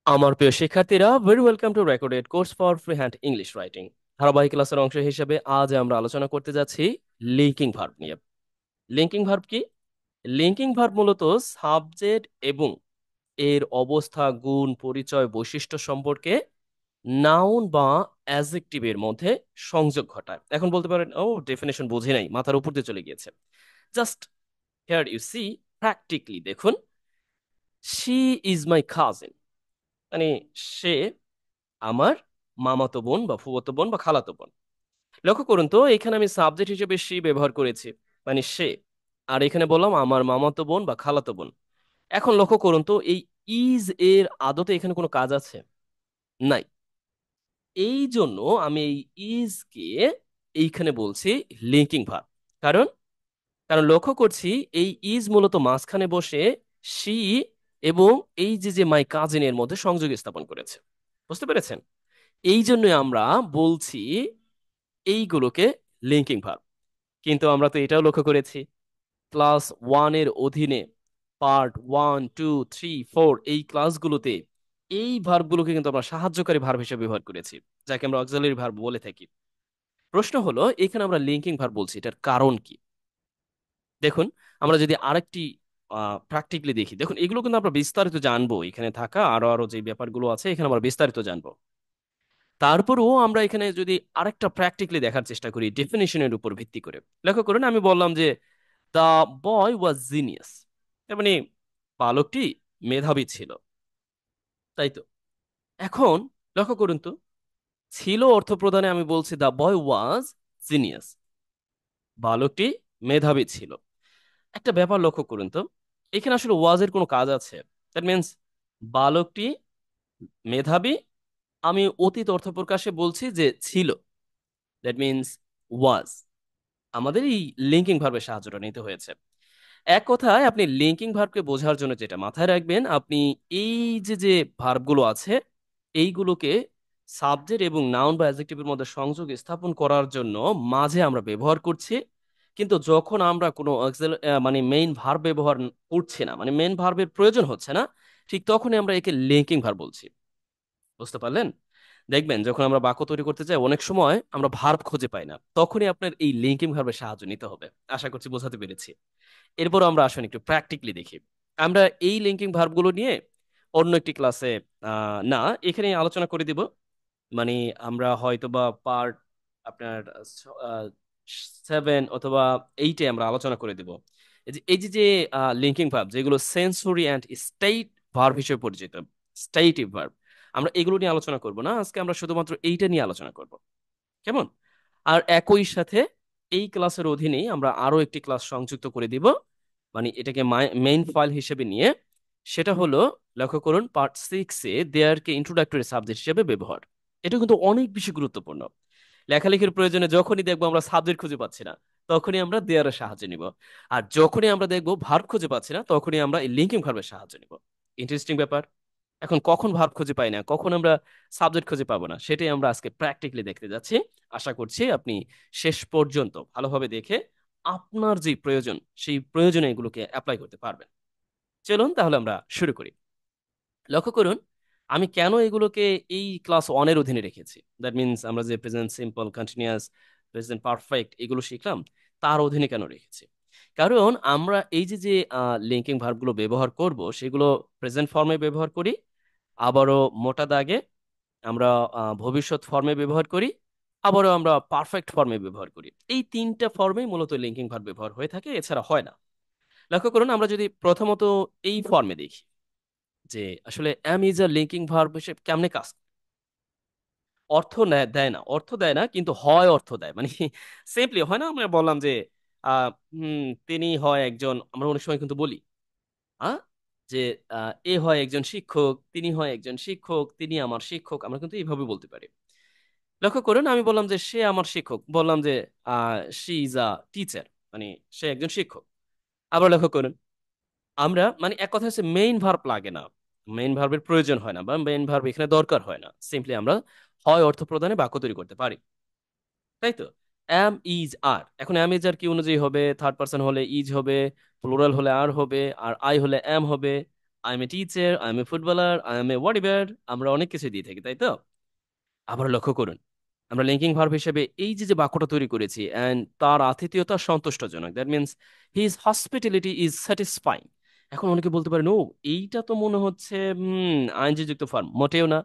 আমার প্রিয় শিক্ষার্থীরা, very welcome to recorded course for free hand English writing. ধারাবাহিক ক্লাসের অংশ হিসেবে আজ আমরা আলোচনা করতে যাচ্ছি লিঙ্কিং ভার্ব নিয়ে। লিঙ্কিং ভার্ব কি? লিঙ্কিং ভার্ব মূলত সাবজেক্ট এবং এর অবস্থা, গুণ, পরিচয়, বৈশিষ্ট্য সম্পর্কে নাউন বা অ্যাডজেক্টিভের মধ্যে সংযোগ ঘটায়। এখন বলতে পারেন, ও ডেফিনেশন বুঝি নাই, মাথার উপর দিয়ে চলে গিয়েছে। Just here you see, practically দেখুন। শি ইজ মাই কাজিন, মানে সে আমার মামাতো বোন বা ফুফাতো বোন বা খালাতো বোন। লক্ষ্য করুন তো, এখানে আমি সাবজেক্ট হিসেবে সে ব্যবহার করেছি, মানে সে। আর এখানে বললাম আমার মামাতো বোন বা খালাতো বোন। এখন লক্ষ্য করুন তো, এই ইজ এর আদতে এখানে কোনো কাজ আছে? নাই। এই জন্য আমি এই ইজ কে এইখানে বলছি লিঙ্কিং ভার্ব। কারণ কারণ লক্ষ্য করছি, এই ইজ মূলত মাঝখানে বসে সি এবং এই যে যে মাই কাজিনের মধ্যে সংযোগ স্থাপন করেছে। বুঝতে পেরেছেন? এই জন্যই আমরা বলছি এইগুলোকে লিঙ্কিং ভার্ব। কিন্তু আমরা তো এটাও লক্ষ্য করেছি, ক্লাস ওয়ান এর অধীনে পার্ট 1, 2, 3, 4 এই ক্লাসগুলোতে এই ভার্বগুলোকে কিন্তু আমরা সাহায্যকারী ভার্ব হিসেবে ব্যবহার করেছি, যাকে আমরা অক্সিলারি ভার্ব বলে থাকি। প্রশ্ন হলো, এখানে আমরা লিঙ্কিং ভার্ব বলছি, এটার কারণ কি? দেখুন, আমরা যদি আরেকটি প্র্যাকটিক্যালি দেখি, দেখুন এগুলো কিন্তু আমরা বিস্তারিত জানবো, এখানে থাকা আরো আরো যে ব্যাপারগুলো আছে এখানে আমরা বিস্তারিত জানবো। তারপরেও আমরা এখানে যদি আরেকটা প্র্যাকটিক্যালি দেখার চেষ্টা করি ডেফিনেশনের উপর ভিত্তি করে। লক্ষ্য করুন, আমি বললাম যে দ্য বয় ওয়াজ জিনিয়াস, তার মানে বালকটি মেধাবী ছিল, তাই তো? এখন লক্ষ্য করুন তো, ছিল অর্থ প্রদানে আমি বলছি দ্য বয় ওয়াজ জিনিয়াস, বালকটি মেধাবী ছিল। একটা ব্যাপার লক্ষ্য করুন তো, এখানে আসলে ওয়াজ এর কোনো কাজ আছে? দ্যাট মিন্স বালকটি মেধাবী, আমি অতীত অর্থ প্রকাশে বলছি যে ছিল, দ্যাট মিন্স ওয়াজ। আমাদের এই লিঙ্কিং ভার্বের সাহায্যটা নিতে হয়েছে। এক কথায় আপনি লিঙ্কিং ভার্বকে বোঝার জন্য যেটা মাথায় রাখবেন, আপনি এই যে যে ভার্বগুলো আছে এইগুলোকে সাবজেক্ট এবং নাউন বা অ্যাডজেক্টিভের মধ্যে সংযোগ স্থাপন করার জন্য মাঝে আমরা ব্যবহার করছি। কিন্তু যখন আমরা কোনো মানে মেইন ভার্ব ব্যবহার করছি না, মানে মেইন ভার্বের প্রয়োজন হচ্ছে না, ঠিক তখনই আমরা একে লিঙ্কিং ভার্ব বলছি। বুঝতে পারলেন? দেখবেন যখন আমরা বাক্য তৈরি করতে চাই অনেক সময় আমরা ভার্ব খুঁজে পাই না, তখনই আপনার এই লিঙ্কিং ভার্বের সাহায্য নিতে হবে। আশা করছি বোঝাতে পেরেছি। এরপর আমরা আসুন একটু প্র্যাকটিক্যালি দেখি। আমরা এই লিঙ্কিং ভার্বগুলো নিয়ে অন্য একটি ক্লাসে না, এখানে আলোচনা করে দিব। মানে আমরা হয়তো বা পার্ট আপনার 7 অথবা 8-এ আমরা আলোচনা করে দিব এই যে লিঙ্কিং ভার্ব যেগুলো সেন্সরি অ্যান্ড স্টেট ভার্ব হিসেবে পরিচিত, স্টেটিভ ভার্ব। আমরা এগুলো নিয়ে আলোচনা করব না আজকে, আমরা শুধুমাত্র এইটা নিয়ে আলোচনা করব। কেমন? আর একই সাথে এই ক্লাসের অধীনেই আমরা আরো একটি ক্লাস সংযুক্ত করে দিব, মানে এটাকে মেইন ফাইল হিসেবে নিয়ে। সেটা হলো, লক্ষ্য করুন, পার্ট 6-এ দেয়ারকে ইন্ট্রোডাক্টরি সাবজেক্ট হিসেবে ব্যবহার। এটা কিন্তু অনেক বেশি গুরুত্বপূর্ণ। লেখালেখির প্রয়োজনে যখনই দেখবো আমরা সাবজেক্ট খুঁজে পাচ্ছি না, তখনই আমরা দেয়ারের সাহায্য নিব। আর যখনই আমরা দেখবো ভার্ব খুঁজে পাচ্ছি না, তখনই আমরা এই লিঙ্কিং ভার্বের সাহায্য নিব। ইন্টারেস্টিং ব্যাপার। এখন কখন ভার্ব খুঁজে পাই না, কখন আমরা সাবজেক্ট খুঁজে পাবো না, সেটাই আমরা আজকে প্র্যাকটিক্যালি দেখতে যাচ্ছি। আশা করছি আপনি শেষ পর্যন্ত ভালোভাবে দেখে আপনার যে প্রয়োজন সেই প্রয়োজনে এগুলোকে অ্যাপ্লাই করতে পারবেন। চলুন তাহলে আমরা শুরু করি। লক্ষ্য করুন, আমি কেন এগুলোকে এই ক্লাস 1-এর অধীনে রেখেছি। দ্যাট মিন্স আমরা যে present simple, continuous, present perfect এগুলো শিখলাম, তার অধীনে কেন রেখেছি? কারণ আমরা এই যে যে লিঙ্কিং ভার্বগুলো ব্যবহার করব সেগুলো প্রেজেন্ট ফর্মে ব্যবহার করি, আবারও মোটা দাগে আমরা ভবিষ্যৎ ফর্মে ব্যবহার করি, আবারও আমরা পারফেক্ট ফর্মে ব্যবহার করি। এই তিনটা ফর্মেই মূলত লিঙ্কিং ভার্ব ব্যবহার হয়ে থাকে, এছাড়া হয় না। লক্ষ্য করুন, আমরা যদি প্রথমত এই ফর্মে দেখি যে আসলে am is a linking verb হিসেবে কেমনে কাজ করে। অর্থ দেয় না, অর্থ দেয় না, কিন্তু হয় অর্থ দেয়। মানে সিম্পলি হয় না, আমরা বললাম যে আহ তিনি হয় একজন, আমরা অনেক সময় কিন্তু বলি আহ যে এ হয় একজন শিক্ষক, তিনি হয় একজন শিক্ষক, তিনি আমার শিক্ষক, আমরা কিন্তু এইভাবে বলতে পারি। লক্ষ্য করুন, আমি বললাম যে সে আমার শিক্ষক, বললাম যে শি ইজ আ টিচার, মানে সে একজন শিক্ষক। আবার লক্ষ্য করুন, আমরা মানে এক কথা হচ্ছে মেইন ভার্ব লাগে না, মেইন ভার্বের প্রয়োজন হয় না, বা মেইন ভার্ব এখানে দরকার হয় না। সিম্পলি আমরা হয় অর্থ প্রদানে বাক্য তৈরি করতে পারি, তাই তো? অ্যাম ইজ আর, এখন অ্যাম ইজ আর কি অনুযায়ী হবে? থার্ড পার্সন হলে ইজ হবে, প্লুরাল হলে আর হবে, আর আই হলে অ্যাম হবে। I M a teacher, I M A footballer, I M A what ever, আমরা অনেক কিছু দিয়ে থাকি, তাই তো? আবার লক্ষ্য করুন, আমরা লিঙ্কিং ভার্ব হিসেবে এই যে যে বাক্যটা তৈরি করেছি, এন্ড তার আতিথেয়তা সন্তুষ্টজনক, that means his hospitality is satisfying. এখন অনেকে বলতে পারেন, ও এইটা তো মনে হচ্ছে আইএনজি যুক্ত ফর্ম। মোটেও না,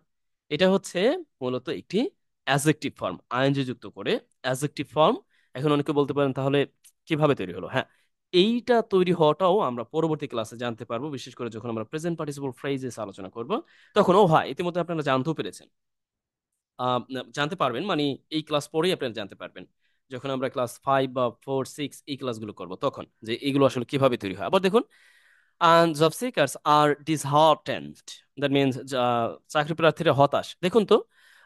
এটা হচ্ছে মূলত একটি অ্যাডজেক্টিভ ফর্ম, আইএনজি যুক্ত করে অ্যাডজেক্টিভ ফর্ম। এখন অনেকে বলতে পারেন, তাহলে কিভাবে তৈরি হলো? হ্যাঁ, এইটা তৈরি হওয়াটাও আমরা পরবর্তী ক্লাসে জানতে পারবো, বিশেষ করে যখন আমরা প্রেজেন্ট পার্টিসিপল ফ্রেজেস আলোচনা করব। তখন ও হয় ইতিমধ্যে আপনারা জানতেও পেরেছেন, জানতে পারবেন, মানে এই ক্লাস পরেই আপনারা জানতে পারবেন, যখন আমরা ক্লাস 5 বা 4 6 এই ক্লাসগুলো করব, তখন যে এগুলো আসলে কিভাবে তৈরি হয়। আবার দেখুন, and job seekers are disheartened, that means চাকরি প্রার্থীরা হতাশ। দেখুন তো,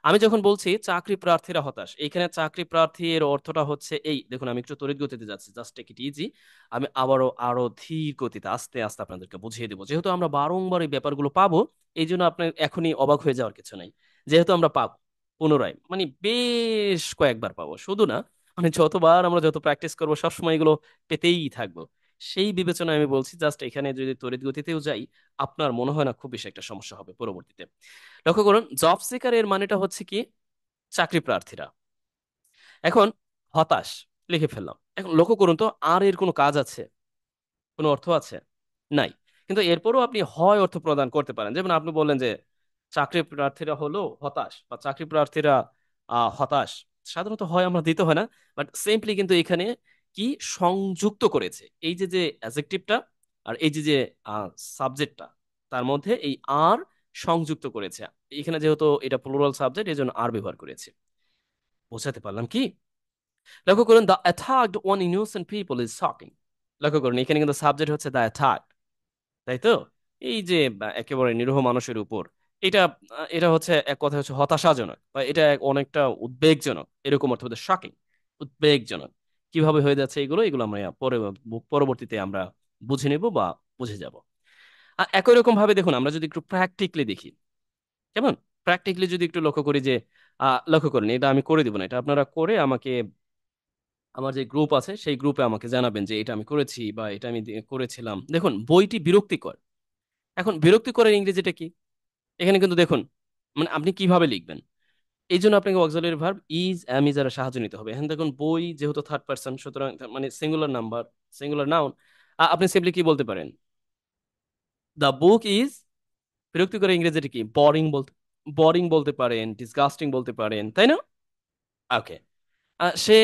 আমি যখন বলছি চাকরি প্রার্থীরা হতাশ, এইখানে চাকরি প্রার্থী এর অর্থটা হচ্ছে এই দেখুন, আমি একটু তড়িৎ গতিতে যাচ্ছি, জাস্ট টেক ইট ইজি। আমি আবারও আরো ধীর গতিতে আস্তে আস্তে আপনাদেরকে বুঝিয়ে দেবো, যেহেতু আমরা বারংবার এই ব্যাপারগুলো পাবো। এই জন্য আপনার এখনই অবাক হয়ে যাওয়ার কিছু নাই, যেহেতু আমরা পাবো পুনরায়, মানে বেশ কয়েকবার পাবো, শুধু না, মানে যতবার আমরা যত প্র্যাকটিস করবো সবসময় এগুলো পেতেই থাকবো। সেই বিবেচনায় আমি বলছি, জাস্ট এখানে যদি তড়িৎ গতিতেও যাই, আপনার মনে হয় না খুব বেশি একটা সমস্যা হবে পরবর্তীতে। লক্ষ্য করুন, জব সিকার এর মানেটা হচ্ছে কি, চাকরি প্রার্থীরা। এখন হতাশ লিখে ফেললাম। এখন লক্ষ্য করুন তো, আর এর কোনো কাজ আছে, কোনো অর্থ আছে? নাই। কিন্তু এরপরও আপনি হয় অর্থ প্রদান করতে পারেন, যেমন আপনি বললেন যে চাকরি প্রার্থীরা হলো হতাশ, বা চাকরি প্রার্থীরা হতাশ। সাধারণত হয় আমরা দিতে হয় না, বাট সিম্পলি কিন্তু এখানে কি সংযুক্ত করেছে, এই যে যে অ্যাডজেক্টিভটা আর এই যে যে সাবজেক্টটা, তার মধ্যে এই আর সংযুক্ত করেছে। এখানে যেহেতু এটা প্লুরাল সাবজেক্ট, এই জন্য আর ব্যবহার করেছে। বোঝাতে পারলাম কি? লক্ষ্য করুন, the attacked one innocent people is shocking. লক্ষ্য করুন, এখানে কিন্তু সাবজেক্ট হচ্ছে দ্য অ্যাটাক, তাই তো? এই যে একেবারে নিরীহ মানুষের উপর, এটা এটা হচ্ছে এক কথা হচ্ছে হতাশাজনক, বা এটা অনেকটা উদ্বেগজনক, এরকম অর্থ হচ্ছে শকিং, উদ্বেগজনক। কিভাবে হয়ে যাচ্ছে এগুলো, এগুলো আমরা পরবর্তীতে আমরা বুঝে নেব বা বুঝে যাব। একই রকম ভাবে দেখুন, আমরা যদি একটু প্র্যাকটিক্যালি দেখি, কেমন? প্র্যাকটিক্যালি যদি একটু লক্ষ্য করি যে, লক্ষ্য করেন, এটা আমি করে দিব না, এটা আপনারা করে আমাকে আমার যে গ্রুপ আছে সেই গ্রুপে আমাকে জানাবেন যে এটা আমি করেছি বা এটা আমি করেছিলাম। দেখুন, বইটি বিরক্তিকর। এখন বিরক্তিকরের ইংরেজিটা কি? এখানে কিন্তু দেখুন, মানে আপনি কিভাবে লিখবেন, এই জন্য আপনাকে auxiliary verb is am is এর সাহায্য নিতে হবে। এখন দেখুন, বই যেহেতু থার্ড পার্সন, সুতরাং মানে সিঙ্গুলার নাম্বার, সিঙ্গুলার নাউন, আপনি সিম্পলি কি বলতে পারেন? দ্য বুক ইজ, বিরক্তিকর ইংরেজিটা কি? বোরিং বলতে, বোরিং বলতে পারেন, ডিসগাস্টিং বলতে পারেন, তাই না? ওকে। সে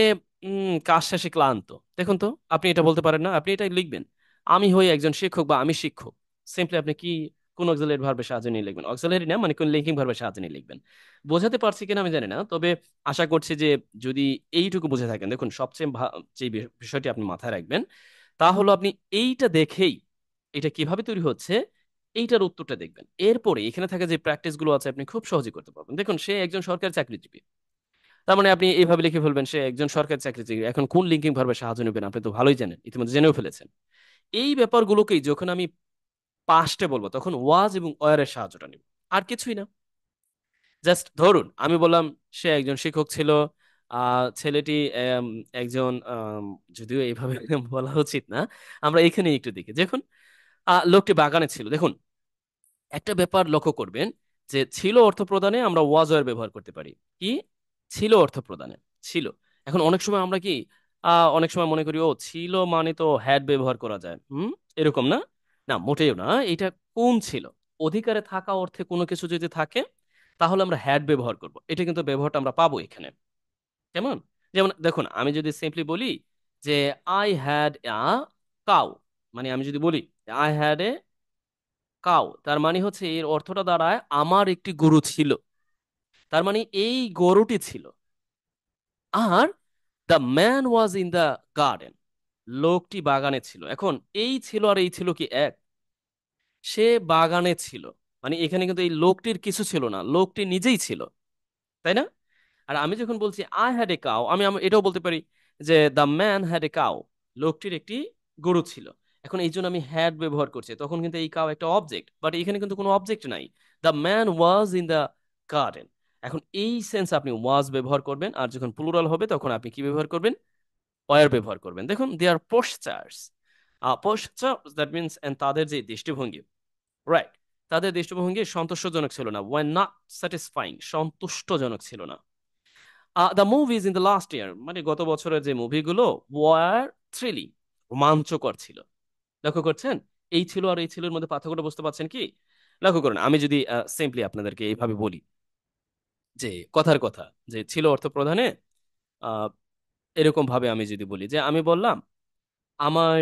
কাজ শেষে ক্লান্ত। দেখুন তো, আপনি এটা বলতে পারেন না, আপনি এটা লিখবেন, আমি হই একজন শিক্ষক বা আমি শিক্ষক। সিম্পলি আপনি কি, কোন অক্সিলারি ভার্বের সাহায্যে নিয়ে লিখবেন? অক্সিলারি না, মানে কোন লিঙ্কিং ভার্বের সাহায্যে নিয়ে লিখবেন। বোঝাতে পারছি কিনা আমি জানি না, তবে আশা করছি যে যদি এইটুকু বুঝে থাকেন, দেখুন সবচেয়ে যে বিষয়টি আপনি মাথায় রাখবেন, তা হলো আপনি এইটা দেখেই এটা কিভাবে তৈরি হচ্ছে এইটার উত্তরটা দেখবেন। এরপরে এখানে থাকা যে প্র্যাকটিস গুলো আছে আপনি খুব সহজে করতে পারবেন। দেখুন, সে একজন সরকারি চাকরিজীবী, তার মানে আপনি এইভাবে লিখে ফেলবেন, সে একজন সরকারি চাকরিজীবী। এখন কোন লিঙ্কিং ভার্বের সাহায্য নেবেন আপনি তো ভালোই জানেন, ইতিমধ্যে জেনেও ফেলেছেন। এই ব্যাপারগুলোকেই যখন আমি পাস্টে বলবো, তখন ওয়াজ এবং ওয়ার এর সাহায্যটা নিব, আর কিছুই না। জাস্ট ধরুন আমি বললাম সে একজন শিক্ষক ছিল, ছেলেটি একজন যদিও এইভাবে বলা উচিত না, আমরা এখানে একটু দেখি। দেখুন, লোকটি বাগানে ছিল। দেখুন, একটা ব্যাপার লক্ষ্য করবেন, যে ছিল অর্থ প্রদানে আমরা ওয়াজ ওয়্যার ব্যবহার করতে পারি। কি ছিল অর্থ প্রদানে? ছিল। এখন অনেক সময় আমরা কি, অনেক সময় মনে করি ও ছিল মানে তো হ্যাড ব্যবহার করা যায়, এরকম না। না, মোটেও না। এটা কোন ছিল, অধিকারে থাকা অর্থে কোনো কিছু যদি থাকে, তাহলে আমরা হ্যাড ব্যবহার করব। এটা কিন্তু ব্যবহারটা আমরা পাবো এখানে, কেমন? যেমন দেখুন, আমি যদি সিম্পলি বলি যে আই হ্যাড আ কাউ, মানে আমি যদি বলি আই হ্যাড এ কাউ, তার মানে হচ্ছে এর অর্থটা দাঁড়ায় আমার একটি গরু ছিল। তার মানে এই গরুটি ছিল। Are the man was in the garden, লোকটি বাগানে ছিল। এখন এই ছিল আর এই ছিল কি এক? সে বাগানে ছিল, মানে এখানে কিন্তু এই লোকটির কিছু ছিল না, লোকটি নিজেই ছিল, তাই না? আর আমি যখন বলছি আই হ্যাড এ কাউ, আমি এটাও বলতে পারি যে the man had a cow, লোকটির একটি গরু ছিল। এখন এই জন্য আমি হ্যাড ব্যবহার করছি, তখন কিন্তু এই কাউ একটা অবজেক্ট, বাট এখানে কিন্তু কোনো অবজেক্ট নাই। The man was in the garden. এখন এই সেন্স আপনি ওয়াজ ব্যবহার করবেন, আর যখন প্লুরাল হবে তখন আপনি কি ব্যবহার করবেন? ওয়ার ব্যবহার করবেন। দেখুন, they are posters, poster that means, and তাদের যে দৃষ্টিভঙ্গি, রাইট, তাদের দৃষ্টিভঙ্গি সন্তুষ্টজনক ছিল না, ওয়ার নট স্যাটিসফাইং, সন্তুষ্টজনক ছিল না। The movies in the last year, মানে গত বছরের যে মুভিগুলো, ওয়ার থ্রিলিং, রোমাঞ্চকর ছিল। লক্ষ্য করছেন এই ছিল আর এই ছিলের মধ্যে পার্থক্যটা বুঝতে পারছেন কি? লক্ষ্য করুন, আমি যদি সিম্পলি আপনাদেরকে এইভাবে বলি যে কথার কথা, যে ছিল অর্থ প্রধানে আহ, এরকম ভাবে আমি যদি বলি যে আমি বললাম আমার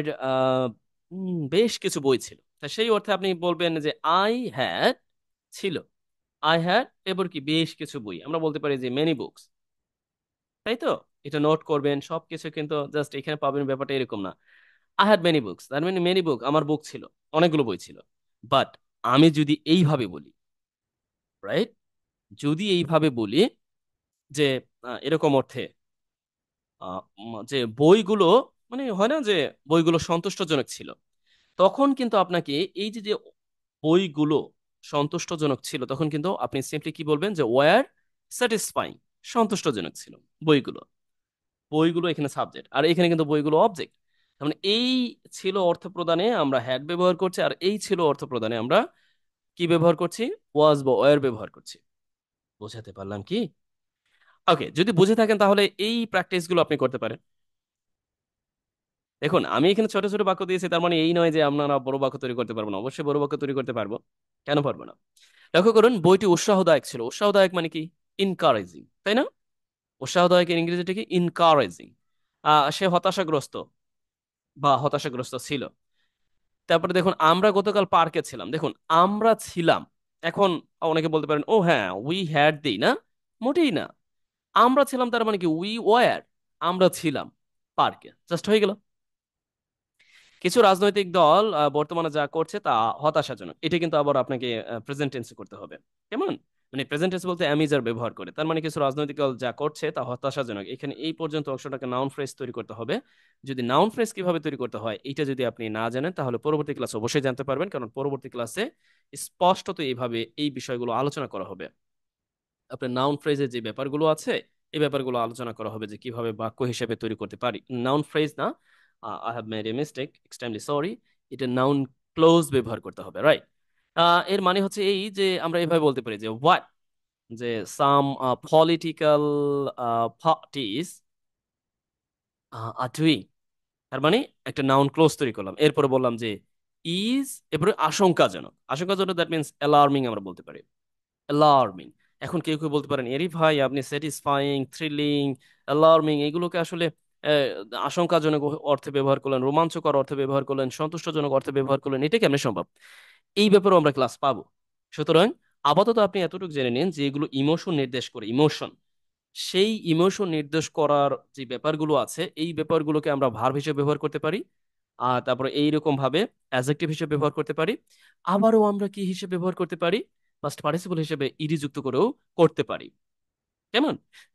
বেশ কিছু বই ছিল, তা সেই অর্থে আপনি বলবেন যে আই হ্যাড, ছিল, আই হ্যাড, এবার কি বেশ কিছু বই, আমরা বলতে পারি যে মেনি বুকস, তাই তো? এটা নোট করবেন, সবকিছু কিন্তু জাস্ট এখানে পাবেন, ব্যাপারটা এরকম না। আই হ্যাড মেনি বুকস, তার মানে মেনি বুক, আমার বুক ছিল, অনেকগুলো বই ছিল। বাট আমি যদি এইভাবে বলি, রাইট, যদি এইভাবে বলি যে এরকম অর্থে যে বইগুলো, মানে হয় না যে বইগুলো সন্তুষ্টজনক ছিল, তখন কিন্তু আপনাকে এই যে যে বইগুলো সন্তুষ্টজনক ছিল, তখন কিন্তু আপনি সিম্পলি কি বলবেন যে ওয়ার স্যাটিসফাইং, সন্তুষ্টজনক ছিল বইগুলো। বইগুলো এখানে সাবজেক্ট, আর এখানে কিন্তু বইগুলো অবজেক্ট। তার মানে এই ছিল অর্থ প্রদানে আমরা হ্যাড ব্যবহার করছি, আর এই ছিল অর্থ প্রদানে আমরা কি ব্যবহার করছি? ওয়াজ বা ওয়ার ব্যবহার করছি। বোঝাতে পারলাম কি? ওকে, যদি বুঝে থাকেন তাহলে এই প্র্যাকটিস গুলো আপনি করতে পারেন। দেখুন, আমি এখানে ছোট ছোট বাক্য দিয়েছি, তার মানে এই নয় যে আমরা বড় বাক্য তৈরি করতে পারবো না, অবশ্যই বড় বাক্য তৈরি করতে পারবো। কেন পারবো না? লক্ষ্য করুন, বইটি উৎসাহদায়ক ছিল। উৎসাহদায়ক মানে কি? ইনকারেজিং, তাই না? উৎসাহদায়ক এর ইংরেজিটা কি? ইনকারেজিং। সে হতাশাগ্রস্ত বা হতাশাগ্রস্ত ছিল। তারপরে দেখুন, আমরা গতকাল পার্কে ছিলাম। দেখুন, আমরা ছিলাম, এখন অনেকে বলতে পারেন ও হ্যাঁ উই হ্যাড, দিই না, মোটেই না। আমরা ছিলাম তার মানে কি? উই ওয়ার, আমরা ছিলাম পার্কে, জাস্ট হয়ে গেল। কিছু রাজনৈতিক দল বর্তমানে যা করছে তা হতাশাজনক, এটা কিন্তু আবার আপনাকে প্রেজেন্ট টেন্সে করতে হবে। কেমন? মানে প্রেজেন্ট টেন্স বলতে অ্যামিজার ব্যবহার করে, তার মানে কিছু রাজনৈতিক দল যা করছে তা হতাশাজনক। এখানে এই পর্যন্ত অংশটাকে নাউন ফ্রেজ তৈরি করতে হবে। যদি নাউন ফ্রেজ কিভাবে তৈরি করতে হয় এটা যদি আপনি না জানেন, তাহলে পরবর্তী ক্লাসে অবশ্যই জানতে পারবেন, কারণ পরবর্তী ক্লাসে স্পষ্টত এইভাবে এই বিষয়গুলো আলোচনা করা হবে। আপনার নাউন ফ্রেজের যে ব্যাপারগুলো আছে, এই ব্যাপারগুলো আলোচনা করা হবে যে কিভাবে বাক্য হিসেবে তৈরি করতে পারি। নাউন ফ্রেজ না, I have made a mistake, extremely sorry, এটা নাউন ক্লোজ ব্যবহার করতে হবে, রাইট? এর মানে হচ্ছে এই যে আমরা এভাবে বলতে পারি যে হোয়াট, যে সাম পলিটিক্যাল পার্টিস আর ডুইং, তার মানে একটা নাউন ক্লোজ তৈরি করলাম, এরপরে বললাম যে ইজ, এরপরে আশঙ্কাজনক। আশঙ্কাজনক দ্যাট মিনস অ্যালার্মিং আমরা বলতে পারি, অ্যালার্মিং। এখন কেউ কেউ বলতে পারেন এরি ভাই আপনি স্যাটিসফাইং, থ্রিলিং, অ্যালার্মিং এগুলোকে আসলে আহ, আশঙ্কাজনক অর্থে ব্যবহার করলেন, রোমাঞ্চকর অর্থে ব্যবহার করলেন, সন্তুষ্টজনক অর্থে ব্যবহার করলেন, এটা কেমনে সম্ভব? এই ব্যাপারেও আমরা ক্লাস পাবো। সুতরাং আপাতত আপনি এতটুকু জেনে নিন যে এগুলো ইমোশন নির্দেশ করে, ইমোশন, সেই ইমোশন নির্দেশ করার যে ব্যাপারগুলো আছে, এই ব্যাপারগুলোকে আমরা ভার্ব হিসেবে ব্যবহার করতে পারি। আর তারপরে এইরকম ভাবে অ্যাডজেক্টিভ হিসেবে ব্যবহার করতে পারি। আবারও আমরা কি হিসেবে ব্যবহার করতে পারি? পাস্ট পার্টিসিপল হিসেবে ইডি যুক্ত করেও করতে পারি। কেমন?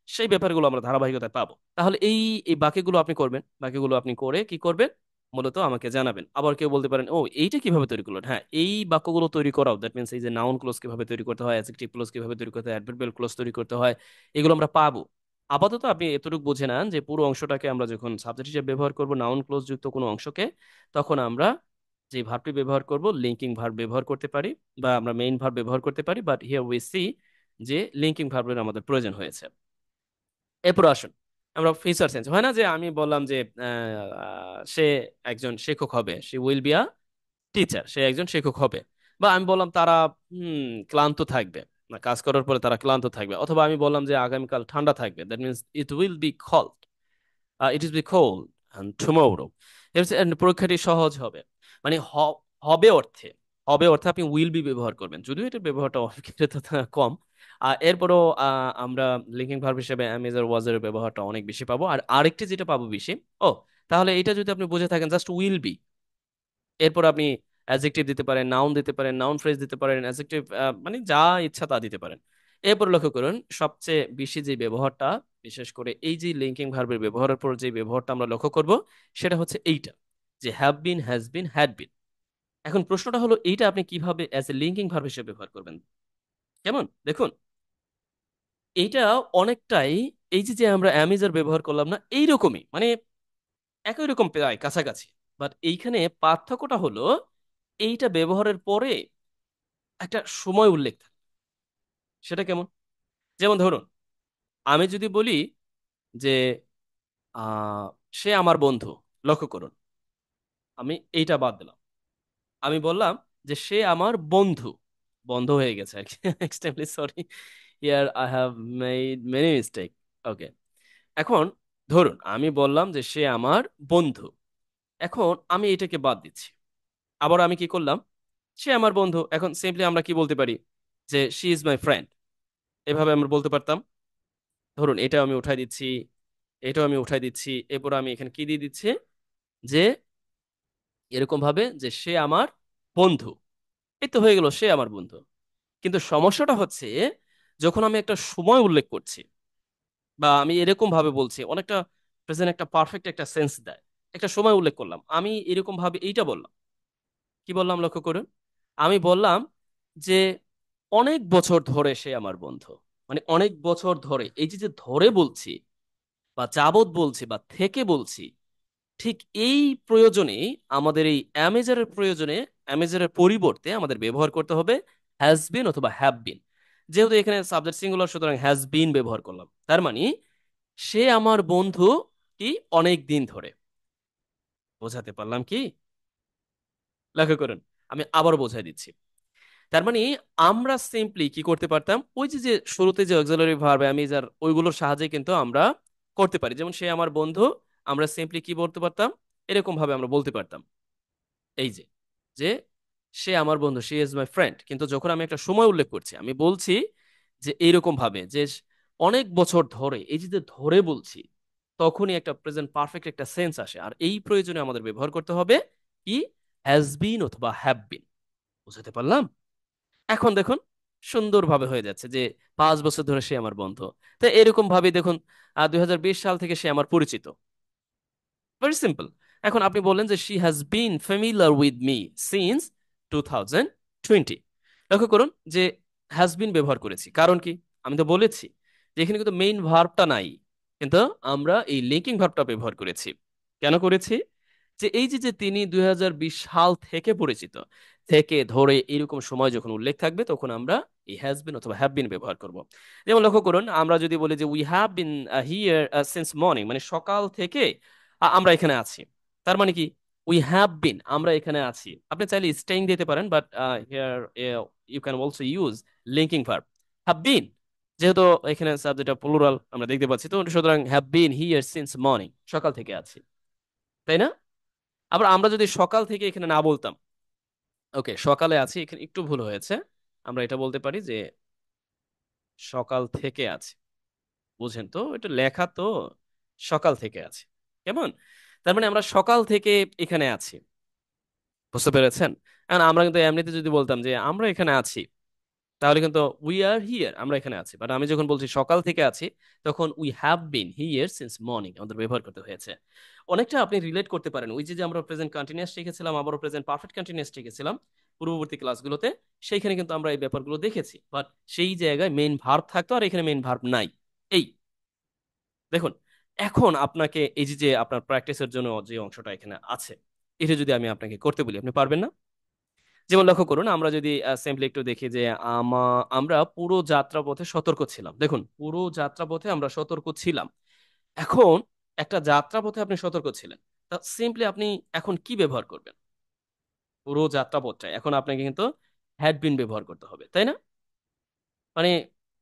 সেই ব্যাপারগুলো আমরা ধারাবাহিকতায় পাবো। তাহলে এই এই বাকিগুলো আপনি করবেন, বাকিগুলো আপনি করে কি করবেন মূলত আমাকে জানাবেন। আবার কেউ বলতে পারেন ও এইটা কিভাবে তৈরি করলেন। হ্যাঁ, এই বাক্যগুলো তৈরি করাও, দ্যাট মিনস এই যে নাউন ক্লোজ কিভাবে তৈরি করতে হয়, অ্যাডজেক্টিভ ক্লোজ কিভাবে তৈরি করতে হয়, অ্যাডভার্বিয়াল ক্লোজ তৈরি করতে হয়, এগুলো আমরা পাবো। আপাতত আপনি এতটুকু বুঝে নেন যে পুরো অংশটাকে আমরা যখন সাবজেক্ট হিসেবে ব্যবহার করব নাউন ক্লোজ যুক্ত কোনো অংশকে, তখন আমরা যে ভার্বটি ব্যবহার করব লিঙ্কিং ভার্ব ব্যবহার করতে পারি, বা আমরা মেইন ভার্ব ব্যবহার করতে পারি, বাট হিয়ার উই সি যে লিঙ্কিং ভার্বের আমাদের প্রয়োজন হয়েছে। এরপর আসুন, আমরা ফিউচার সেন্স, হয় না যে আমি বললাম যে সে একজন শিক্ষক হবে, সে উইল বি আ টিচার, সে একজন শিক্ষক হবে। বা আমি বললাম তারা ক্লান্ত থাকবে, না কাজ করার পরে তারা ক্লান্ত থাকবে। অথবা আমি বললাম যে আগামীকাল ঠান্ডা থাকবে, that means it will be cold, it is be cold tomorrow. পরীক্ষাটি সহজ হবে, মানে হবে অর্থে, হবে অর্থে আপনি উইল বি ব্যবহার করবেন, যদিও এটার ব্যবহারটা অনেকের কম। এরপরও আমরা লিঙ্কিং ভার্ব হিসেবে am is আর was এর ব্যবহারটা অনেক বেশি পাবো। আর আরেকটি যেটা পাবো বেশি, ও, তাহলে এটা যদি আপনি বুঝে থাকেন, জাস্ট উইল বি, এরপর আপনি অ্যাডজেক্টিভ দিতে পারেন, নাউন দিতে পারেন, নাউন ফ্রেজ দিতে পারেন, অ্যাডজেক্টিভ, মানে যা ইচ্ছা তা দিতে পারেন। এরপর লক্ষ্য করুন, সবচেয়ে বেশি যে ব্যবহারটা, বিশেষ করে এই যে লিঙ্কিং ভার্বের ব্যবহারের পর যে ব্যবহারটা আমরা লক্ষ্য করব, সেটা হচ্ছে এইটা, যে have been, has been, had been. এখন প্রশ্নটা হলো এইটা আপনি কিভাবে অ্যাজ এ লিঙ্কিং ভার্ব হিসেবে ব্যবহার করবেন। কেমন? দেখুন, এইটা অনেকটাই এই যে যে আমরা অ্যামিজার ব্যবহার করলাম না, এইরকমই, মানে একই রকম প্রায় কাছাকাছি। বাট এইখানে পার্থক্যটা হলো এইটা ব্যবহারের পরে একটা সময় উল্লেখ থাকে। সেটা কেমন? যেমন ধরুন, আমি যদি বলি যে আহ সে আমার বন্ধু, লক্ষ্য করুন, আমি এইটা বাদ দিলাম। আমি বললাম যে সে আমার বন্ধু, বন্ধ হয়ে গেছে আর কি extremely sorry, here I have made many mistake. Okay, এখন ধরুন আমি বললাম যে সে আমার বন্ধু। এখন আমি এটাকে বাদ দিচ্ছি, আবার আমি কি করলাম, সে আমার বন্ধু। এখন সিম্পলি আমরা কি বলতে পারি, যে শি ইজ মাই ফ্রেন্ড, এভাবে আমরা বলতে পারতাম। ধরুন এটা আমি উঠাই দিচ্ছি, এটাও আমি উঠাই দিচ্ছি, এরপর আমি এখানে কি দিয়ে দিচ্ছি, যে এরকম ভাবে যে সে আমার বন্ধু। এই তো হয়ে গেল, সে আমার বন্ধু। কিন্তু সমস্যাটা হচ্ছে, যখন আমি একটা সময় উল্লেখ করছি বা আমি এরকম ভাবে বলছি, অনেকটা প্রেজেন্ট একটা পারফেক্ট একটা সেন্স দেয়। একটা সময় উল্লেখ করলাম, আমি এরকম ভাবে এইটা বললাম, কি বললাম লক্ষ্য করুন, আমি বললাম যে অনেক বছর ধরে সে আমার বন্ধু। মানে অনেক বছর ধরে, এই যে যে ধরে বলছি বা যাবত বলছি বা থেকে বলছি, ঠিক এই প্রয়োজনে, আমাদের এই অ্যামেজারের প্রয়োজনে, অ্যামেজারের পরিবর্তে আমাদের ব্যবহার করতে হবে হ্যাজ বিন অথবা হ্যাভ বিন। যেহেতু এখানে সাবজেক্ট সিঙ্গুলার, সুতরাং হ্যাজ বিন ব্যবহার করলাম। তার মানে সে আমার বন্ধু কি অনেক দিন ধরে। বোঝাতে পারলাম কি? লক্ষ্য করুন, আমি আবার বোঝাই দিচ্ছি। তার মানে আমরা সিম্পলি কি করতে পারতাম, ওই যে যে শুরুতে যে অক্সিলারি ভার্ব অ্যামিজার, ওইগুলোর সাহায্যে কিন্তু আমরা করতে পারি। যেমন সে আমার বন্ধু, আমরা সিম্পলি কি বলতে পারতাম, এরকম ভাবে আমরা বলতে পারতাম, এই যে যে সে আমার বন্ধু, শি ইজ মাই ফ্রেন্ড। কিন্তু যখন আমি একটা সময় উল্লেখ করছি, আমি বলছি যে এইরকম ভাবে যে অনেক বছর ধরে, এই যে যে ধরে বলছি, তখনই একটা প্রেজেন্ট পারফেক্ট একটা সেন্স আসে। আর এই প্রয়োজনে আমাদের ব্যবহার করতে হবে কি, হ্যাজ বিন অথবা হ্যাভ বিন। বুঝাতে পারলাম? এখন দেখুন, সুন্দরভাবে হয়ে যাচ্ছে যে 5 বছর ধরে সে আমার বন্ধু। তো এরকম ভাবে দেখুন, 2020 সাল থেকে সে আমার পরিচিত। Very simple. এখন আপনি বললেন যে she has been familiar with me since 2020। লক্ষ্য করুন যে হ্যাজ বিন ব্যবহার করেছি, কারণ কি, আমি তো বলেছি যে এখানে কিন্তু মেইন ভার্বটা নাই, কিন্তু আমরা এই লিঙ্কিং ভার্বটা ব্যবহার করেছি। কেন করেছি? যে এই যে যে তিনি 2020 সাল থেকে পরিচিত, থেকে ধরে এরকম সময় যখন উল্লেখ থাকবে, তখন আমরা এই হ্যাজ বিন অথবা হ্যাভ বিন ব্যবহার করব। যেমন লক্ষ্য করুন, আমরা যদি বলি যে we have been here since morning, মানে সকাল থেকে আমরা এখানে আছি। তার মানে কি, উই হ্যাভ বিন, আমরা এখানে আছি। আপনি চাইলে স্টেইং দিতে পারেন, but here you can also use linking verb have been. যেহেতু এখানে সাবজেক্টটা প্লুরাল আমরা দেখতে পাচ্ছি, তো সুতরাং have been here since morning, সকাল থেকে আছি, তাই না? আবার আমরা যদি সকাল থেকে এখানে না বলতাম, ওকে সকালে আছি, এখানে একটু ভুল হয়েছে, আমরা এটা বলতে পারি যে সকাল থেকে আছি। বুঝেন তো, এটা লেখা তো সকাল থেকে আছে, কেমন? তার মানে আমরা সকাল থেকে এখানে আছি। বুঝতে পেরেছেন? এখন আমরা কিন্তু এমনিতে যদি বলতাম যে আমরা এখানে আছি, তাহলে কিন্তু উই আর হিয়ার, আমরা এখানে আছি। বাট আমি যখন বলছি সকাল থেকে আছি, তখন we have been here since morning আমাদের ব্যবহার করতে হয়েছে। অনেকটা আপনি রিলেট করতে পারেন, ওই যে যে আমরা প্রেজেন্ট কন্টিনিউয়াস শিখেছিলাম, আবারও প্রেজেন্ট পারফেক্ট কন্টিনিউয়াস শিখেছিলাম পূর্ববর্তী ক্লাসগুলোতে, সেইখানে কিন্তু আমরা এই ব্যাপারগুলো দেখেছি। বাট সেই জায়গায় মেইন ভার্ব থাকতো, আর এখানে মেইন ভার্ব নাই। এই দেখুন, এখন আপনাকে এই যে যে আপনার প্র্যাকটিসের জন্য যে অংশটা এখানে আছে, এটা যদি আমি আপনাকে করতে বলি, আপনি পারবেন না? যেমন লক্ষ্য করুন, আমরা যদি সিম্পলি একটু দেখি যে আমরা পুরো যাত্রাপথে সতর্ক ছিলাম। দেখুন, পুরো যাত্রাপথে আমরা সতর্ক ছিলাম। এখন একটা যাত্রাপথে আপনি সতর্ক ছিলেন, তা সিম্পলি আপনি এখন কি ব্যবহার করবেন? পুরো যাত্রাপথটায় এখন আপনাকে কিন্তু হ্যাড বিন ব্যবহার করতে হবে, তাই না? মানে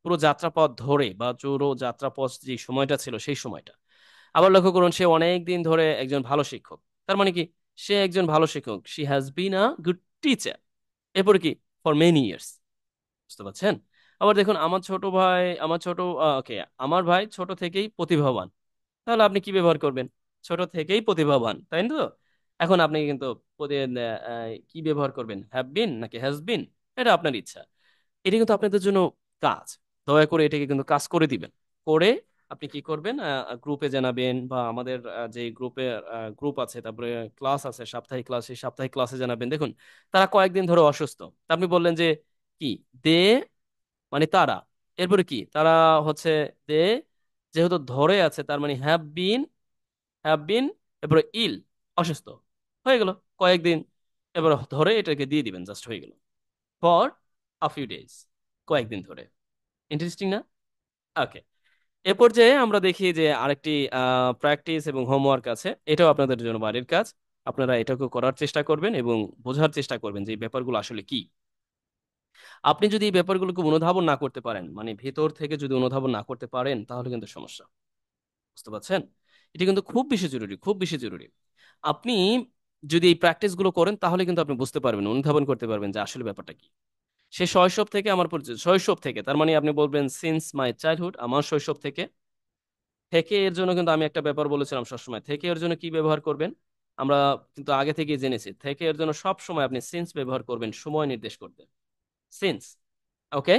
পুরো যাত্রাপথ ধরে বা পুরো যাত্রাপথ যে সময়টা ছিল, সেই সময়টা। আবার লক্ষ্য করুন, সে অনেক দিন ধরে একজন ভালো শিক্ষক। তার মানে কি, সে একজন ভালো শিক্ষক, she has been a good teacher. এরপরে কি, ফর মেনি ইয়ার্স। বুঝতে পারছেন? আবার দেখুন, আমার ছোট ভাই, আমার ছোট ওকে, আমার ভাই ছোট থেকেই প্রতিভাবান। তাহলে আপনি কি ব্যবহার করবেন? ছোট থেকেই প্রতিভাবান, তাই না? তো এখন আপনি কিন্তু কি ব্যবহার করবেন, হ্যাভ বিন নাকি হ্যাজ বিন, এটা আপনার ইচ্ছা। এটা কিন্তু আপনাদের জন্য কাজ। দয়া করে এটাকে কিন্তু কাজ করে দিবেন। করে আপনি কি করবেন, গ্রুপে জানাবেন, বা আমাদের যে গ্রুপে গ্রুপ আছে, তারপরে ক্লাস আছে, সাপ্তাহিক ক্লাস, সেই সাপ্তাহিক ক্লাসে জানাবেন। দেখুন, তারা কয়েকদিন ধরে অসুস্থ। তা আপনি বললেন যে কি, দে, মানে তারা, এরপরে কি, তারা হচ্ছে দে, যেহেতু ধরে আছে, তার মানে হ্যাভ বিন, এরপরে ইল, অসুস্থ, হয়ে গেল কয়েকদিন। এবার ধরে এটাকে দিয়ে দিবেন, জাস্ট হয়ে গেল। আ ফিউ ডেজ, কয়েকদিন ধরে। ইন্টারেস্টিং না? ওকে। এ পর্যায়ে আমরা দেখি যে আরেকটি প্র্যাকটিস এবং হোমওয়ার্ক আছে, এটাও আপনাদের জন্য বাড়ির কাজ। আপনারা এটাকেও করার চেষ্টা করবেন এবং বোঝার চেষ্টা করবেন যে এই ব্যাপারগুলো আসলে কি। আপনি যদি এই ব্যাপারগুলোকে অনুধাবন না করতে পারেন, মানে ভেতর থেকে যদি অনুধাবন না করতে পারেন, তাহলে কিন্তু সমস্যা। বুঝতে পারছেন? এটা কিন্তু খুব বেশি জরুরি, খুব বেশি জরুরি। আপনি যদি এই প্র্যাকটিস গুলো করেন, তাহলে কিন্তু আপনি বুঝতে পারবেন, অনুধাবন করতে পারবেন যে আসলে ব্যাপারটা কি। সে শৈশব থেকে আমার পরিচয়, শৈশব থেকে, তার মানে আপনি বলবেন সিন্স মাই চাইল্ডহুড, আমার শৈশব থেকে। থেকে এর জন্য কিন্তু আমি একটা ব্যাপার বলেছিলাম সবসময়, থেকে এর জন্য কি ব্যবহার করবেন, আমরা কিন্তু আগে থেকে জেনেছি। থেকে এর জন্য সব সময় আপনি সিন্স ব্যবহার করবেন সময় নির্দেশ করতে। সিন্স। ওকে।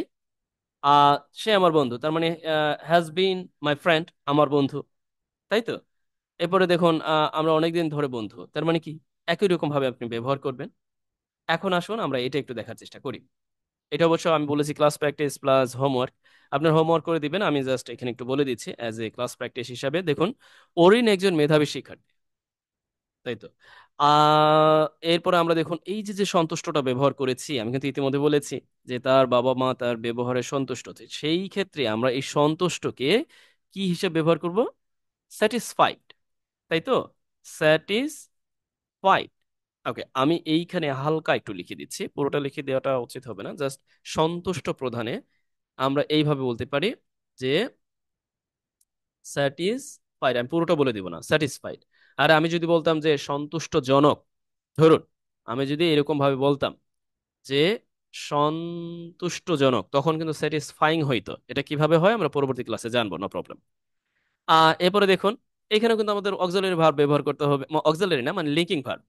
সে আমার বন্ধু, তার মানে হ্যাজ বিন মাই ফ্রেন্ড, আমার বন্ধু, তাই তো? এরপরে দেখুন আমরা অনেকদিন ধরে বন্ধু, তার মানে কি একই রকম ভাবে আপনি ব্যবহার করবেন। এখন আসুন আমরা এটা একটু দেখার চেষ্টা করি। এটা অবশ্য আমি বলেছি ক্লাস প্র্যাকটিস প্লাস হোমওয়ার্ক। আপনার হোমওয়ার্ক করে দিবেন, আমি জাস্ট এখানে একটু বলে দিচ্ছি অ্যাজ এ ক্লাস প্র্যাকটিস হিসাবে। দেখুন, অরিন একজন মেধাবী শিক্ষার্থী, তাই তো? আহ এরপরে আমরা দেখুন এই যে যে সন্তুষ্টটা ব্যবহার করেছি, আমি কিন্তু ইতিমধ্যে বলেছি যে তার বাবা মা তার ব্যবহারে সন্তুষ্ট। তো সেই ক্ষেত্রে আমরা এই সন্তুষ্টকে কি হিসেবে ব্যবহার করব? স্যাটিসফাইড, তাই তো? স্যাটিসফাইড। ওকে, আমি এইখানে হালকা একটু লিখে দিচ্ছি, পুরোটা লিখে দেওয়াটা উচিত হবে না, জাস্ট সন্তুষ্ট প্রধানে আমরা এইভাবে বলতে পারি যে স্যাটিসফাইড। আমি পুরোটা বলে দিব না, স্যাটিসফাইড। আর আমি যদি বলতাম যে সন্তুষ্টজনক, ধরুন আমি যদি এরকম ভাবে বলতাম যে সন্তুষ্টজনক, তখন কিন্তু স্যাটিসফাইং হইতো। এটা কিভাবে হয় আমরা পরবর্তী ক্লাসে জানবো, নো প্রবলেম। এরপরে দেখুন, এখানেও কিন্তু আমাদের অক্সিলারি ভার্ব ব্যবহার করতে হবে, অক্সিলারি না মানে লিঙ্কিং ভার্ব।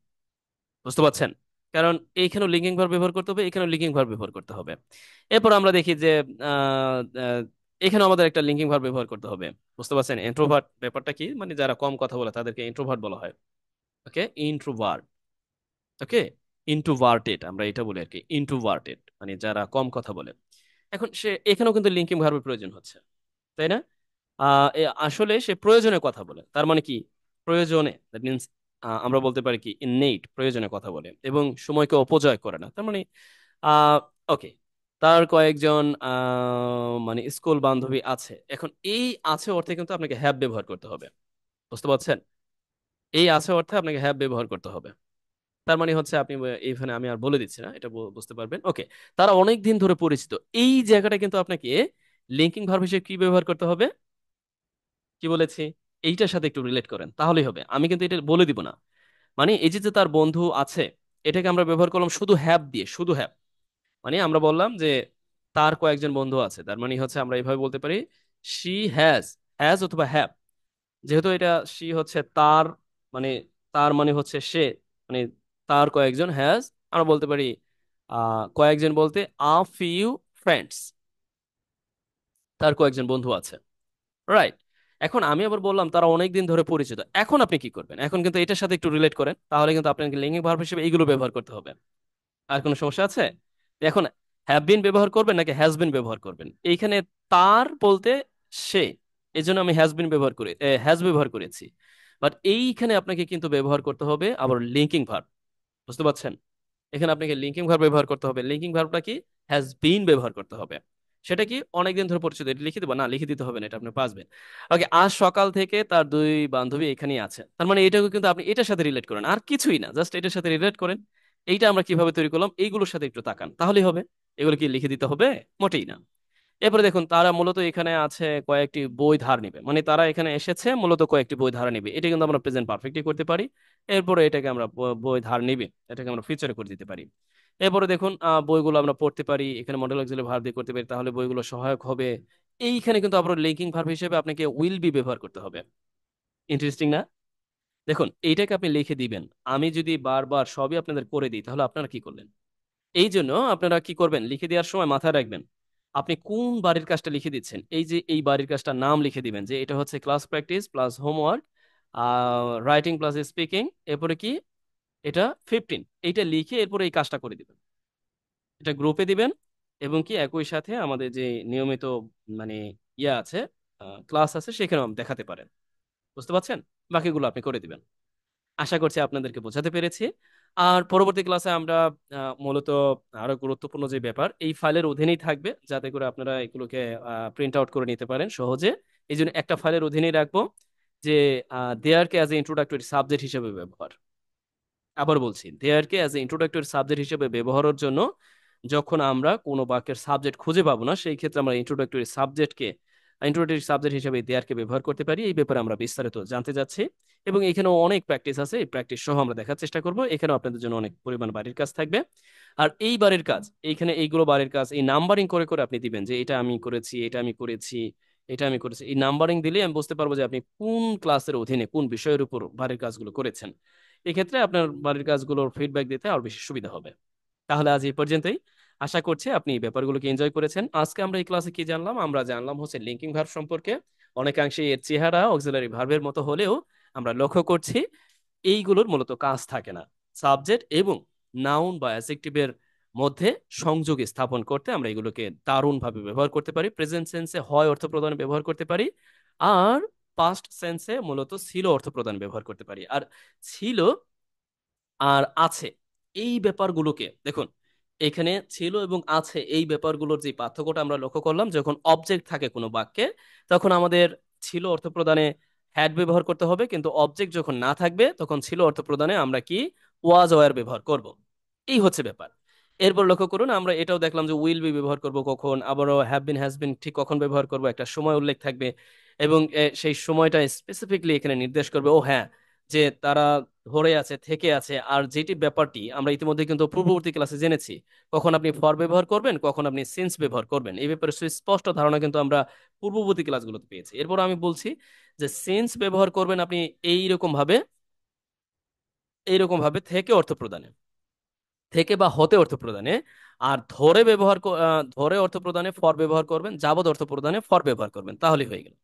বুঝতে পারছেন? কারণ এইখানেও লিঙ্কিং ভার্ব ব্যবহার করতে হবে, এখানেও লিঙ্কিং ভার্ব ব্যবহার করতে হবে। এরপর আমরা দেখি যে আহ, আহ, এখানে আমাদের একটা লিঙ্কিং ভার্ব ব্যবহার করতে হবে। বুঝতে পারছেন? ইন্ট্রোভার্ট ব্যাপারটা কি, মানে যারা কম কথা বলে তাদেরকে ইন্ট্রোভার্ট বলা হয়। ওকে, ইন্ট্রোভার্ট। ওকে, ইন্ট্রোভার্টেড আমরা এটা বলি আর কি, ইন্ট্রোভার্টেড মানে যারা কম কথা বলে। এখন সে এখানেও কিন্তু লিঙ্কিং ভার্বের প্রয়োজন হচ্ছে, তাই না? আসলে সে প্রয়োজনে কথা বলে, তার মানে কি প্রয়োজনে, দ্যাট মিনস আমরা বলতে পারি কি ইননেট, প্রয়োজনে কথা বলে এবং সময়কে অপচয় করে না, তার মানে আহ ওকে। তার কয়েকজন মানে স্কুল বান্ধবী আছে। এখন এই আছে অর্থে কিন্তু আপনাকে হ্যাভ ব্যবহার করতে হবে। বুঝতে পারছেন? এই আছে অর্থে আপনাকে হ্যাভ ব্যবহার করতে হবে। তার মানে হচ্ছে আপনি এইখানে আমি আর বলে দিচ্ছি না, এটা বুঝতে পারবেন। ওকে, তারা অনেক দিন ধরে পরিচিত, এই জায়গাটা কিন্তু আপনাকে লিঙ্কিং ভার্ব হিসেবে কি ব্যবহার করতে হবে? কি বলেছি? এইটার সাথে একটু রিলেট করেন তাহলেই হবে, আমি কিন্তু এটা বলে দিব না। মানে এই যে যে তার বন্ধু আছে, এটাকে আমরা ব্যবহার করলাম শুধু হ্যাভ দিয়ে, শুধু হ্যাভ। মানে আমরা বললাম যে তার কয়েকজন বন্ধু আছে, তার মানে হচ্ছে আমরা এইভাবে বলতে পারি শি হ্যাজ, হ্যাজ অথবা হ্যাভ। যেহেতু এটা শি হচ্ছে তার, মানে তার মানে হচ্ছে সে, মানে তার কয়েকজন, হ্যাজ আমরা বলতে পারি কয়েকজন বলতে আ ফিউ ফ্রেন্ডস, তার কয়েকজন বন্ধু আছে। রাইট। এখন আমি আবার বললাম তারা অনেকদিন ধরে পরিচিত, এখন আপনি কি করবেন? এখন কিন্তু এটার সাথে একটু রিলেট করেন, তাহলে কিন্তু আপনাকে লিঙ্কিং ভার্ব হিসেবে এইগুলো ব্যবহার করতে হবে। আর কোনো সমস্যা আছে? এখন হ্যাভ বিন ব্যবহার করবেন নাকি হ্যাজ বিন ব্যবহার করবেন? এইখানে তার বলতে সে, এই জন্য আমি হ্যাজ বিন ব্যবহার করে হ্যাজ ব্যবহার করেছি। বাট এইখানে আপনাকে কিন্তু ব্যবহার করতে হবে আবার লিঙ্কিং ভার্ব। বুঝতে পারছেন? এখানে আপনাকে লিঙ্কিং ভার্ব ব্যবহার করতে হবে। লিঙ্কিং ভার্বটা কি? হ্যাজ বিন ব্যবহার করতে হবে। সেটা কি? অনেকদিন ধরে পরিচিত, এটা লিখে দেবো না, লিখে দিতে হবে না, এটা আপনি পাসবেন। ওকে, আজ সকাল থেকে তার দুই বান্ধবী এখানেই আছে, তার মানে এটাকে কিন্তু আপনি এটার সাথে রিলেট করেন, আর কিছুই না, জাস্ট এটার সাথে রিলেট করেন। এইটা আমরা কিভাবে তৈরি করলাম, এইগুলোর সাথে একটু তাকান তাহলেই হবে। এগুলো কি লিখে দিতে হবে? মোটেই না। এরপরে দেখুন, তারা মূলত এখানে আছে কয়েকটি বই ধার নিবে, মানে তারা এখানে এসেছে মূলত কয়েকটি বই ধার নিবে, এটা কিন্তু আমরা প্রেজেন্ট পারফেক্টলি করতে পারি। এরপরে এটাকে আমরা বই ধার নিবে, এটাকে আমরা ফিউচারে করে দিতে পারি। এরপরে দেখুন বইগুলো আমরা পড়তে পারি, এখানে মডেল অক্সিলারি ভার্ব দিয়ে করতে পারি, তাহলে বইগুলো সহায়ক হবে। এইখানে কিন্তু আবার লিঙ্কিং ভার্ব হিসেবে আপনাকে উইল বি ব্যবহার করতে হবে। ইন্টারেস্টিং না? দেখুন এইটাকে আপনি লিখে দিবেন। আমি যদি বারবার সবই আপনাদের করে দিই, তাহলে আপনারা কি করলেন? এই জন্য আপনারা কি করবেন, লিখে দেওয়ার সময় মাথায় রাখবেন আপনি কোন বাড়ির কাজটা লিখে দিচ্ছেন। এই যে এই বাড়ির কাজটার নাম লিখে দিবেন যে এটা হচ্ছে class practice plus homework, writing plus speaking, এরপরে কি এটা 15, এইটা লিখে এরপরে এই কাজটা করে দিবেন। এটা গ্রুপে দিবেন এবং কি একই সাথে আমাদের যে নিয়মিত মানে ইয়ে আছে, ক্লাস আছে, সেখানেও দেখাতে পারেন। বুঝতে পারছেন? বাকিগুলো আপনি করে দিবেন। আশা করছি আপনাদেরকে বোঝাতে পেরেছি। আর পরবর্তী ক্লাসে আমরা মূলত আরো গুরুত্বপূর্ণ যে ব্যাপার এই ফাইলের অধীনেই থাকবে, যাতে করে আপনারা এগুলোকে প্রিন্ট আউট করে নিতে পারেন সহজে। এই জন্য একটা ফাইলের অধীনেই রাখবো যে দেয়ারকে অ্যাজ এ ইন্ট্রোডাক্টরি সাবজেক্ট হিসেবে ব্যবহার। আবার বলছি, দেয়ারকে অ্যাজ এ ইন্ট্রোডাক্টরি সাবজেক্ট হিসেবে ব্যবহারের জন্য যখন আমরা কোনো বাক্যের সাবজেক্ট খুঁজে পাবো না, সেই ক্ষেত্রে আমরা ইন্ট্রোডাক্টরি সাবজেক্ট হিসেবে দেয়ারকে ব্যবহার করতে পারি। এই ব্যাপারে আমরা বিস্তারিত জানতে যাচ্ছি, এবং এখানেও অনেক প্র্যাকটিস আছে। এই প্র্যাকটিস সহ আমরা দেখার চেষ্টা করব। এখানেও আপনাদের জন্য অনেক পরিমাণ বাড়ির কাজ থাকবে। আর এই বাড়ির কাজ, এইখানে এইগুলো বাড়ির কাজ, এই নাম্বারিং করে করে আপনি দিবেন যে এটা আমি করেছি, এটা আমি করেছি, এটা আমি করেছি। এই নাম্বারিং দিলে আমি বুঝতে পারবো যে আপনি কোন ক্লাসের অধীনে কোন বিষয়ের উপর বাড়ির কাজগুলো করেছেন। এক্ষেত্রে আপনার বাড়ির কাজগুলোর ফিডব্যাক দিতে আরো বেশি সুবিধা হবে। তাহলে আজ এই পর্যন্তই। আশা করছি আপনি এই ব্যাপারগুলোকে এনজয় করেছেন। আজকে আমরা এই ক্লাসে কি জানলাম? আমরা জানলাম হচ্ছে লিঙ্কিং ভার্ব সম্পর্কে। অনেকাংশে এর চেহারা অক্সিলারি ভার্বের মতো হলেও আমরা লক্ষ্য করছি এইগুলোর মূলত কাজ থাকে না। সাবজেক্ট এবং নাউন বা অ্যাডজেক্টিভের মধ্যে সংযোগ স্থাপন করতে আমরা এগুলোকে দারুণভাবে ব্যবহার করতে পারি। প্রেজেন্ট সেন্সে হয় অর্থ প্রদানে ব্যবহার করতে পারি, আর পাস্ট সেন্সে মূলত ছিল অর্থ প্রদান ব্যবহার করতে পারি। আর ছিল আর আছে এই ব্যাপারগুলোকে দেখুন, এখানে ছিল এবং আছে এই ব্যাপারগুলোর যে পার্থক্যটা আমরা লক্ষ্য করলাম, যখন অবজেক্ট থাকে কোনো বাক্যে তখন আমাদের ছিল অর্থ প্রদানে হ্যাড ব্যবহার করতে হবে, কিন্তু অবজেক্ট যখন না থাকবে তখন ছিল অর্থ প্রদানে আমরা কি ওয়াজ ওয়্যার ব্যবহার করব। এই হচ্ছে ব্যাপার। এরপর লক্ষ্য করুন, আমরা এটাও দেখলাম যে উইল বি ব্যবহার করব কখন, আবারও হ্যাভ বিন হ্যাজ বিন ঠিক কখন ব্যবহার করব, একটা সময় উল্লেখ থাকবে, এবং সেই সময়টা স্পেসিফিকলি এখানে নির্দেশ করবে। ও হ্যাঁ, যে তারা ধরে আছে, থেকে আছে। আর যেটি ব্যাপারটি আমরা ইতিমধ্যে কিন্তু পূর্ববর্তী ক্লাসে জেনেছি, কখন আপনি ফর ব্যবহার করবেন, কখন আপনি সিন্স ব্যবহার করবেন, এই ব্যাপারে সুস্পষ্ট ধারণা কিন্তু আমরা পূর্ববর্তী ক্লাসগুলোতে পেয়েছি। এরপর আমি বলছি যে সিন্স ব্যবহার করবেন আপনি এইরকম ভাবে, থেকে অর্থ প্রদানে, থেকে বা হতে অর্থ প্রদানে। আর ধরে অর্থ প্রদানে ফর ব্যবহার করবেন, যাবদ অর্থ প্রদানে ফর ব্যবহার করবেন, তাহলেই হয়ে গেল।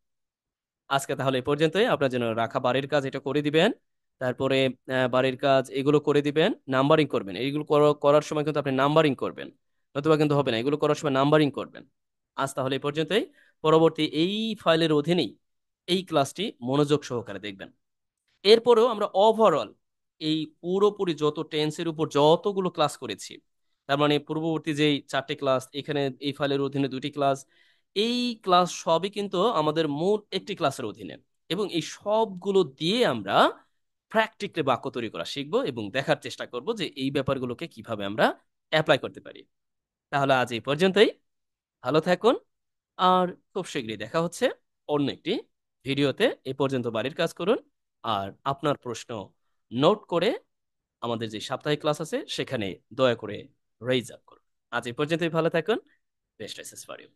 আজকে তাহলে এই পর্যন্তই। আপনার জন্য রাখা বাড়ির কাজ এটা করে দিবেন। তারপরে বাড়ির কাজ এগুলো করে দিবেন, নাম্বারিং করবেন। এইগুলো করার সময় কিন্তু আপনি নাম্বারিং করবেন, নতুবা কিন্তু হবে না। এগুলো করার সময় নাম্বারিং করবেন। আজ তাহলে এই পর্যন্তই। পরবর্তী এই ফাইলের অধীনেই এই ক্লাসটি মনোযোগ সহকারে দেখবেন। এরপরেও আমরা ওভারঅল এই পুরোপুরি যত টেন্সের উপর যতগুলো ক্লাস করেছি, তার মানে পূর্ববর্তী যেই 4টি ক্লাস, এখানে এই ফাইলের অধীনে 2টি ক্লাস, এই ক্লাস সবই কিন্তু আমাদের মূল একটি ক্লাসের অধীনে। এবং এই সবগুলো দিয়ে আমরা প্র্যাকটিক্যালি বাক্য তৈরি করা শিখবো এবং দেখার চেষ্টা করব যে এই ব্যাপারগুলোকে কিভাবে আমরা অ্যাপ্লাই করতে পারি। তাহলে আজ এই পর্যন্তই। ভালো থাকুন, আর খুব শীঘ্রই দেখা হচ্ছে অন্য একটি ভিডিওতে। এ পর্যন্ত বাড়ির কাজ করুন, আর আপনার প্রশ্ন নোট করে আমাদের যে সাপ্তাহিক ক্লাস আছে সেখানে দয়া করে রেইজ আপ করুন। আজ এই পর্যন্তই। ভালো থাকুন। Best wishes for you.